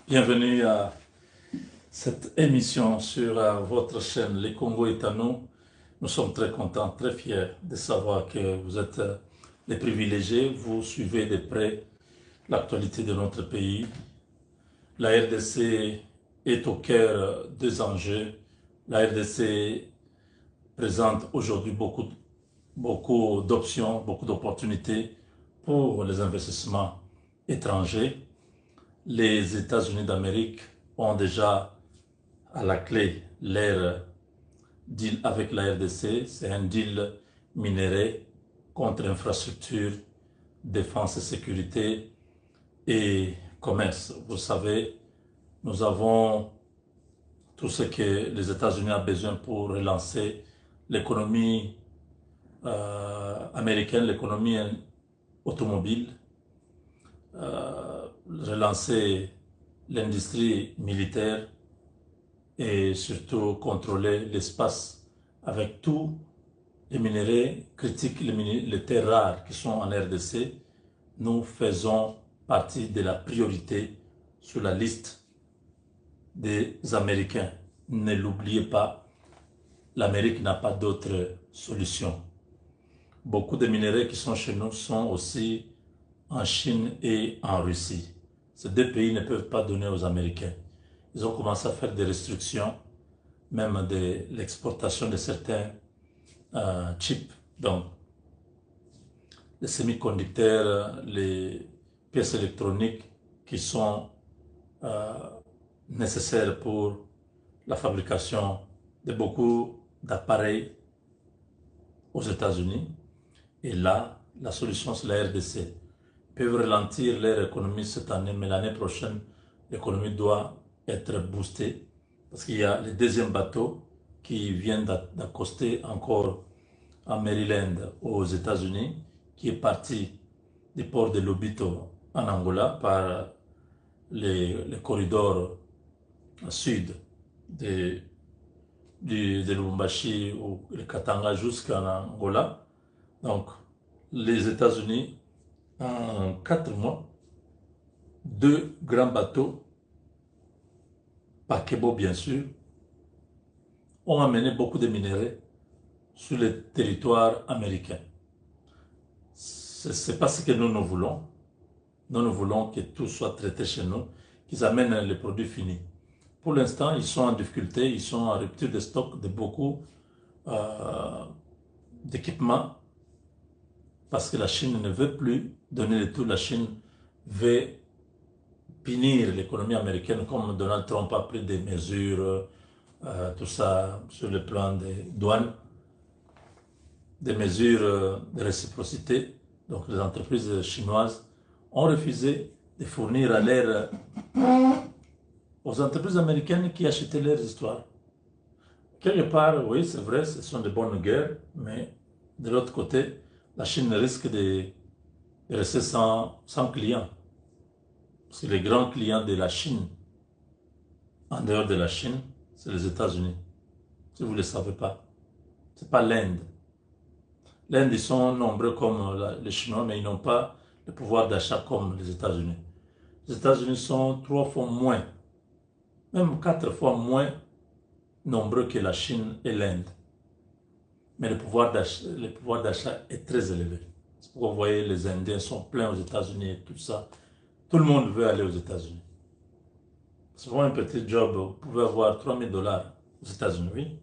Bienvenue à cette émission sur votre chaîne Les Congo est à nous. Nous sommes très contents, très fiers de savoir que vous êtes les privilégiés. Vous suivez de près l'actualité de notre pays. La RDC est au cœur des enjeux. La RDC présente aujourd'hui beaucoup d'options, beaucoup d'opportunités pour les investissements étrangers. Les États-Unis d'Amérique ont déjà à la clé leur deal avec la RDC. C'est un deal minéré contre infrastructure, défense et sécurité et commerce. Vous savez, nous avons tout ce que les États-Unis ont besoin pour relancer l'économie américaine, l'économie automobile, relancer l'industrie militaire et surtout contrôler l'espace avec tous les minéraux critiques, les terres rares qui sont en RDC. Nous faisons partie de la priorité sur la liste des Américains. Ne l'oubliez pas, l'Amérique n'a pas d'autre solution. Beaucoup de minéraux qui sont chez nous sont aussi en Chine et en Russie. Ces deux pays ne peuvent pas donner aux Américains. Ils ont commencé à faire des restrictions, même de l'exportation de certains chips, donc les semi-conducteurs, les pièces électroniques qui sont nécessaires pour la fabrication de beaucoup d'appareils aux États-Unis. Et là, la solution, c'est la RDC. Ils peuvent ralentir leur économie cette année, mais l'année prochaine, l'économie doit être boostée parce qu'il y a le deuxième bateau qui vient d'accoster encore à Maryland aux États-Unis, qui est parti du port de Lobito en Angola par les corridors sud de Lubumbashi ou le Katanga jusqu'en Angola. Donc, les États-Unis, en 4 mois, 2 grands bateaux, paquebots bien sûr, ont amené beaucoup de minéraux sur le territoire américain. Ce n'est pas ce que nous voulons. Nous voulons que tout soit traité chez nous, qu'ils amènent les produits finis. Pour l'instant, ils sont en difficulté, ils sont en rupture de stock de beaucoup d'équipements parce que la Chine ne veut plus donner le tout. La Chine veut punir l'économie américaine comme Donald Trump a pris des mesures, tout ça sur le plan des douanes, des mesures de réciprocité. Donc les entreprises chinoises ont refusé de fournir à aux entreprises américaines qui achetaient leurs histoires. Quelque part, oui, c'est vrai, ce sont de bonnes guerres, mais de l'autre côté, la Chine risque de rester sans clients. Parce que les grands clients de la Chine, en dehors de la Chine, c'est les États-Unis. Si vous ne le savez pas. Ce n'est pas l'Inde. L'Inde, ils sont nombreux comme les Chinois, mais ils n'ont pas le pouvoir d'achat comme les États-Unis. Les États-Unis sont 3 fois moins, même 4 fois moins nombreux que la Chine et l'Inde. Mais le pouvoir d'achat est très élevé. C'est pourquoi vous voyez, les Indiens sont pleins aux États-Unis et tout ça. Tout le monde veut aller aux États-Unis. C'est vraiment un petit job. Vous pouvez avoir 3000 dollars aux États-Unis, oui.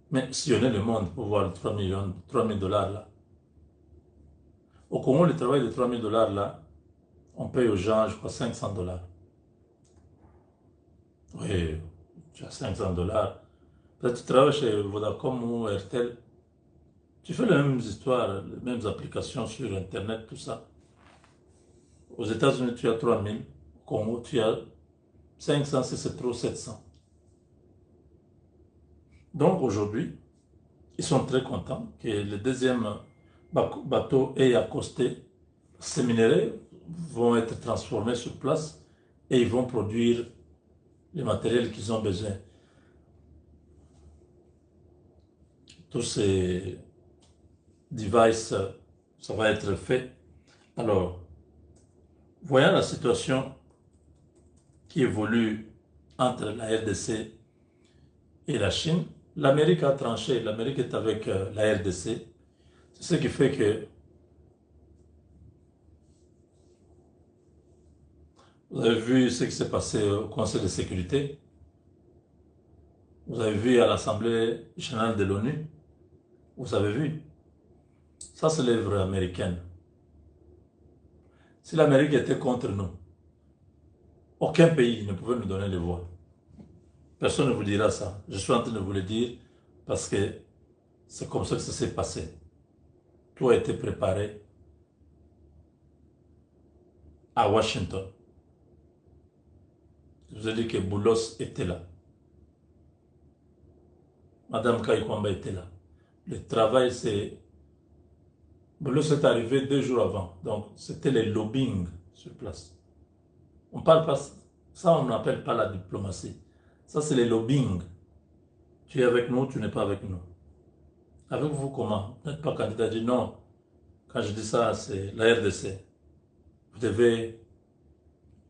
Mais sillonner le monde pour voir 3000 dollars là. Au Congo, le travail de 3000 dollars là, on paye aux gens, je crois, 500 dollars. Oui, tu as 500 dollars. Peut-être tu travailles chez Vodacom ou RTL. Tu fais les mêmes histoires, les mêmes applications sur Internet, tout ça. Aux États-Unis, tu as 3000. Au Congo, tu as 500, si c'est trop, 700. Donc aujourd'hui, ils sont très contents que le deuxième bateau ait accosté. Ces minéraux vont être transformés sur place et ils vont produire le matériel qu'ils ont besoin. Tous ces devices, ça va être fait. Alors, voyant la situation qui évolue entre la RDC et la Chine. L'Amérique a tranché, l'Amérique est avec la RDC. C'est ce qui fait que vous avez vu ce qui s'est passé au Conseil de sécurité. Vous avez vu à l'Assemblée générale de l'ONU. Vous avez vu. Ça, c'est l'œuvre américaine. Si l'Amérique était contre nous, aucun pays ne pouvait nous donner les voix. Personne ne vous dira ça. Je suis en train de vous le dire parce que c'est comme ça que ça s'est passé. Tout a été préparé à Washington. Je vous ai dit que Boulos était là. Madame Kaikwamba était là. Le travail, c'est... Boulos est arrivé 2 jours avant. Donc, c'était les lobbying sur place. On parle pas... Ça, on n'appelle pas la diplomatie. Ça, c'est les lobbying. Tu es avec nous, tu n'es pas avec nous. Avec vous, comment? Vous n'êtes pas candidat. Je dis non. Quand je dis ça, c'est la RDC. Vous devez...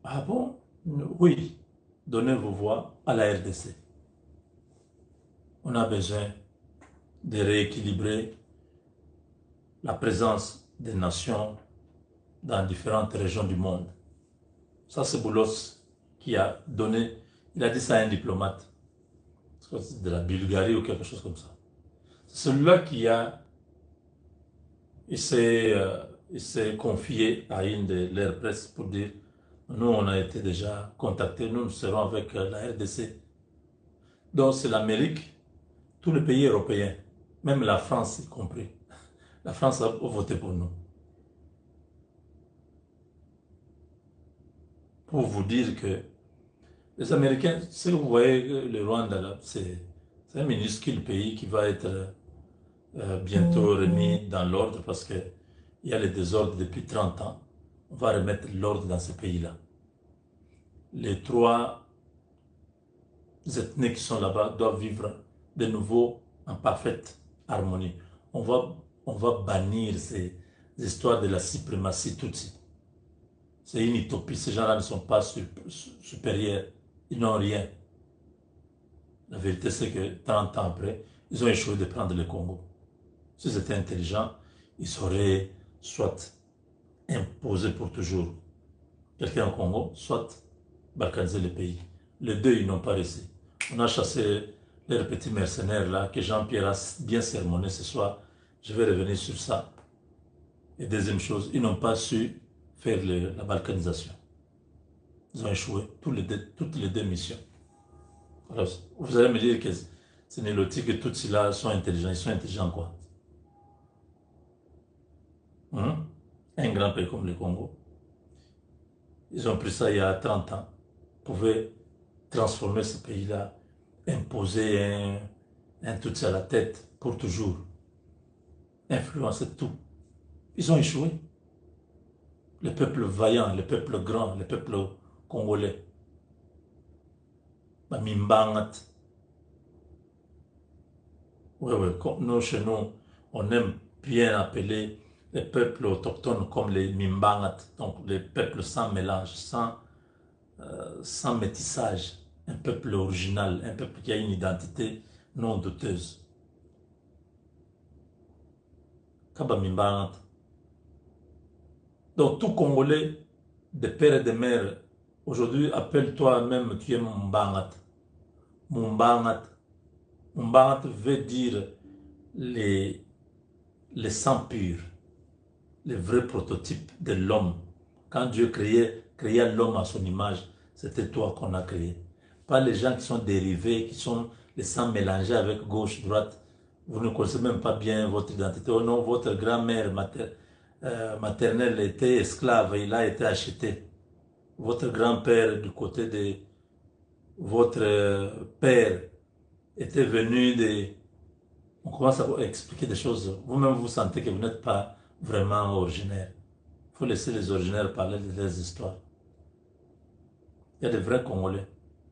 Ah bon? Oui. Donnez vos voix à la RDC. On a besoin de rééquilibrer la présence des nations dans différentes régions du monde. Ça, c'est Boulos qui a donné... Il a dit ça à un diplomate. C'est de la Bulgarie ou quelque chose comme ça. C'est celui-là qui a... Il s'est confié à une de leurs presses pour dire nous, on a été déjà contactés, nous serons avec la RDC. Donc, c'est l'Amérique, tous les pays européens, même la France y compris. La France a voté pour nous. Pour vous dire que les Américains, si vous voyez le Rwanda, là, c'est un minuscule pays qui va être bientôt remis dans l'ordre parce qu'il y a le désordre depuis 30 ans. On va remettre l'ordre dans ce pays-là. Les 3 ethnies qui sont là-bas doivent vivre de nouveau en parfaite harmonie. On va bannir ces histoires de la suprématie tutsi. C'est une utopie. Ces gens-là ne sont pas supérieurs. Ils n'ont rien. La vérité, c'est que 30 ans après, ils ont échoué de prendre le Congo. S'ils étaient intelligents, ils sauraient soit imposer pour toujours quelqu'un au Congo, soit balkaniser le pays. Les deux, ils n'ont pas réussi. On a chassé leurs petits mercenaires là, que Jean-Pierre a bien sermonné ce soir. Je vais revenir sur ça. Et deuxième chose, ils n'ont pas su faire la balkanisation. Ils ont échoué toutes les deux missions. Alors, vous allez me dire que c'est nélotique que tous ceux-là sont intelligents. Ils sont intelligents quoi? Un grand pays comme le Congo. Ils ont pris ça il y a 30 ans. Ils pouvaient transformer ce pays-là, imposer un Tutsi à la tête pour toujours, influencer tout. Ils ont échoué. Le peuple vaillant, le peuple grand, le peuple congolais. Mimbangat. Oui, nous, chez nous, on aime bien appeler les peuples autochtones comme les Mimbangat, donc les peuples sans mélange, sans métissage, un peuple original, un peuple qui a une identité non douteuse. Kaba Mimbangat. Donc tout Congolais, de père et de mère, aujourd'hui, appelle-toi même, tu es Mumbangat. Mumbangat. Mumbangat veut dire les sangs purs, les vrais prototypes de l'homme. Quand Dieu créa l'homme à son image, c'était toi qu'on a créé. Pas les gens qui sont dérivés, qui sont les sangs mélangés avec gauche, droite. Vous ne connaissez même pas bien votre identité. Oh non, votre grand-mère maternelle était esclave, il a été acheté. Votre grand-père du côté de votre père était venu de... On commence à expliquer des choses. Vous-même, vous sentez que vous n'êtes pas vraiment originaire. Il faut laisser les originaires parler de leurs histoires. Il y a des vrais Congolais.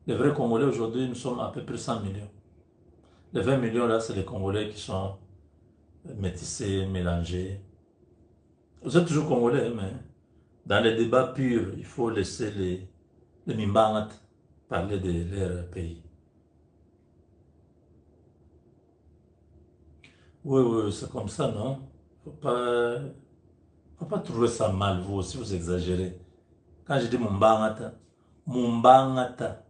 Les vrais Congolais, aujourd'hui, nous sommes à peu près 100 millions. Les 20 millions, là, c'est les Congolais qui sont métissés, mélangés. Vous êtes toujours Congolais, mais dans les débats purs, il faut laisser les Mimbangat. parler de leur pays. Oui, oui, c'est comme ça, non? Faut pas trouver ça mal, vous aussi, vous exagérez. Quand je dis Mumbangata, Mumbangata.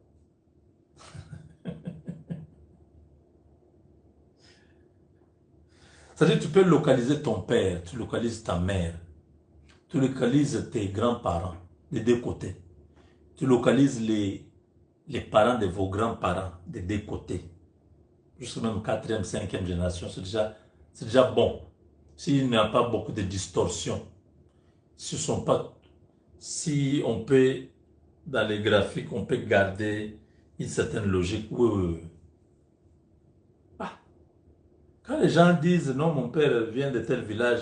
C'est-à-dire, tu peux localiser ton père, tu localises ta mère, tu localises tes grands-parents, des deux côtés. Tu localises les parents de vos grands-parents, des deux côtés. Jusqu'à même quatrième, cinquième génération, c'est déjà bon. S'il n'y a pas beaucoup de distorsions, si on peut, dans les graphiques, on peut garder une certaine logique. Oui, oui, oui. Ah, quand les gens disent non, mon père vient de tel village,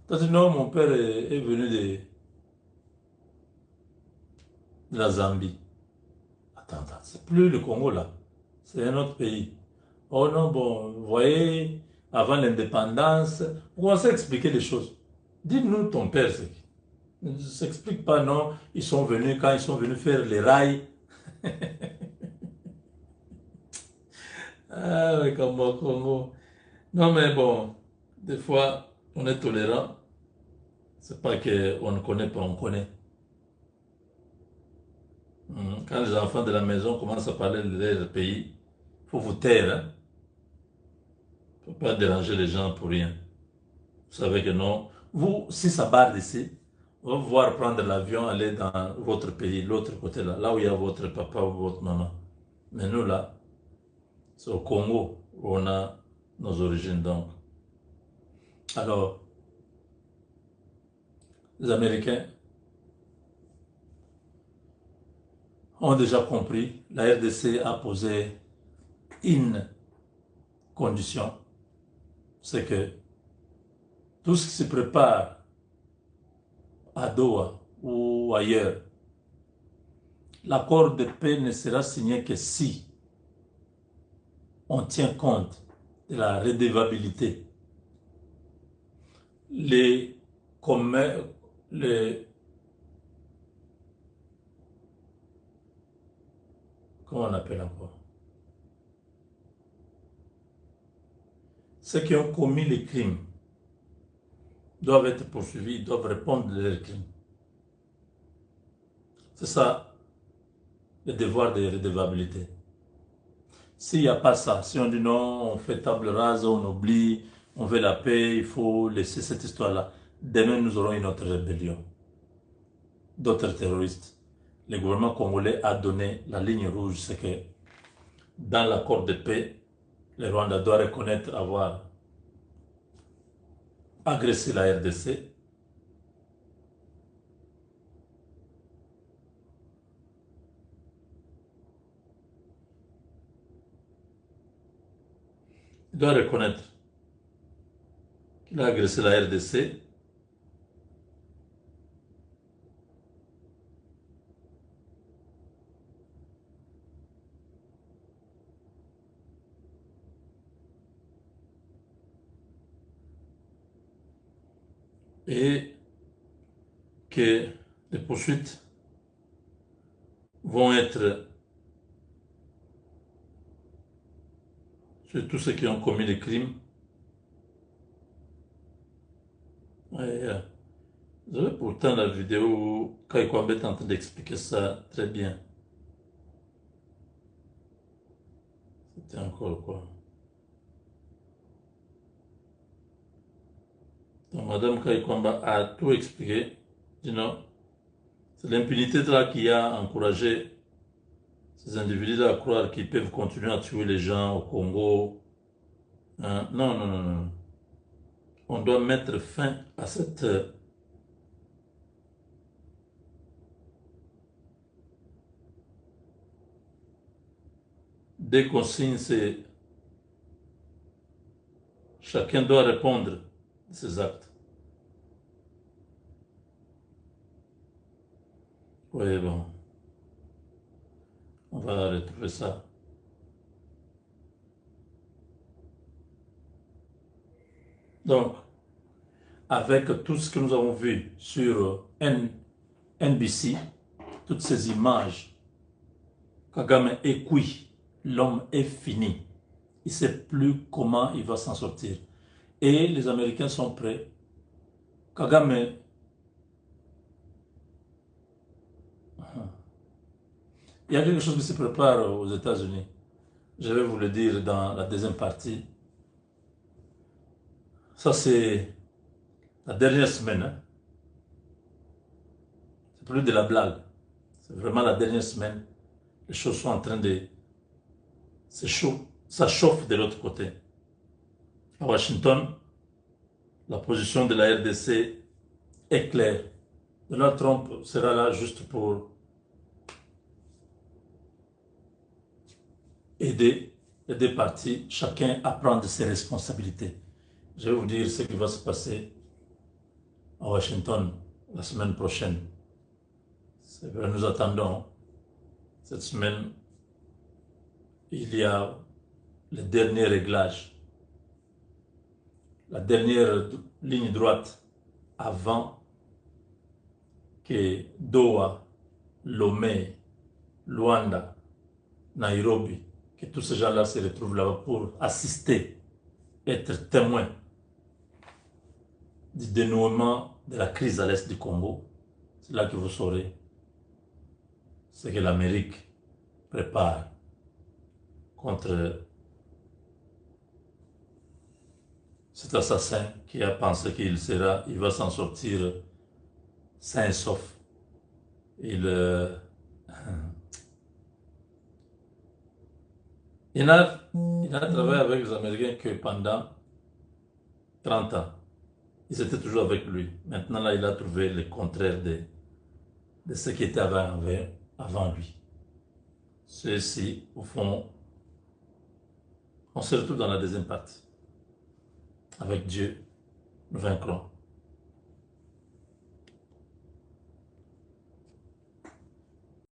toi tu dis non, mon père est venu de la Zambie. Attends, attends, c'est plus le Congo là, c'est un autre pays. Oh non, bon, vous voyez, avant l'indépendance, vous commencez à expliquer les choses. Dis-nous ton père, c'est qui? Ne s'explique pas, non, ils sont venus, quand ils sont venus faire les rails. Ah oui, comme au Congo. Non, mais bon, des fois, on est tolérant. C'est pas qu'on ne connaît pas, on connaît. Quand les enfants de la maison commencent à parler de leur pays, il faut vous taire. Hein? Il ne faut pas déranger les gens pour rien. Vous savez que non. Vous, si ça barre d'ici, on va pouvoir prendre l'avion, aller dans votre pays, l'autre côté là, là où il y a votre papa ou votre maman. Mais nous là, c'est au Congo où on a nos origines donc. Alors, les Américains ont déjà compris, la RDC a posé une condition, c'est que tout ce qui se prépare à Doha ou ailleurs, l'accord de paix ne sera signé que si on tient compte de la redevabilité. Les, les, comment on appelle encore? Ceux qui ont commis les crimes doivent être poursuivis, doivent répondre de leurs crimes. C'est ça le devoir de redevabilité. S'il n'y a pas ça, si on dit non, on fait table rase, on oublie, on veut la paix, il faut laisser cette histoire-là. Demain, nous aurons une autre rébellion, d'autres terroristes. Le gouvernement congolais a donné la ligne rouge, c'est que dans l'accord de paix, le Rwanda doit reconnaître avoir agressé la RDC. Il doit reconnaître qu'il a agressé la RDC et que les poursuites vont être sur tous ceux qui ont commis les crimes. Vous avez pourtant la vidéo où Kai Kwambe est en train d'expliquer ça très bien. C'était encore quoi? Donc, Madame Kai Kwamba a tout expliqué. You know, c'est l'impunité là qui a encouragé ces individus-là à croire qu'ils peuvent continuer à tuer les gens au Congo. Hein? Non, non, non, non. On doit mettre fin à cette des consignes, c'est chacun doit répondre de ses actes. Oui, bon, on va retrouver ça. Donc, avec tout ce que nous avons vu sur NBC, toutes ces images Kagame est cuit. L'homme est fini. Il ne sait plus comment il va s'en sortir. Et les Américains sont prêts. Kagame, il y a quelque chose qui se prépare aux États-Unis. Je vais vous le dire dans la deuxième partie. Ça, c'est la dernière semaine. Hein. C'est plus de la blague. C'est vraiment la dernière semaine. Les choses sont en train de... Ça chauffe de l'autre côté. À Washington, la position de la RDC est claire. Donald Trump sera là juste pour aider les deux parties, chacun à prendre ses responsabilités. Je vais vous dire ce qui va se passer à Washington la semaine prochaine. C'est vrai, nous attendons. Cette semaine, il y a le dernier réglage, la dernière ligne droite avant que Doha, Lomé, Luanda, Nairobi, que tous ces gens-là se retrouvent là-bas pour assister, être témoins du dénouement de la crise à l'est du Congo. C'est là que vous saurez ce que l'Amérique prépare contre cet assassin qui a pensé qu'il va s'en sortir sain et sauf. Il n'a travaillé avec les Américains que pendant 30 ans. Ils étaient toujours avec lui. Maintenant, là, il a trouvé le contraire de ce qui était avant lui. Ceux-ci, au fond, on se retrouve dans la deuxième partie. Avec Dieu, nous vaincrons.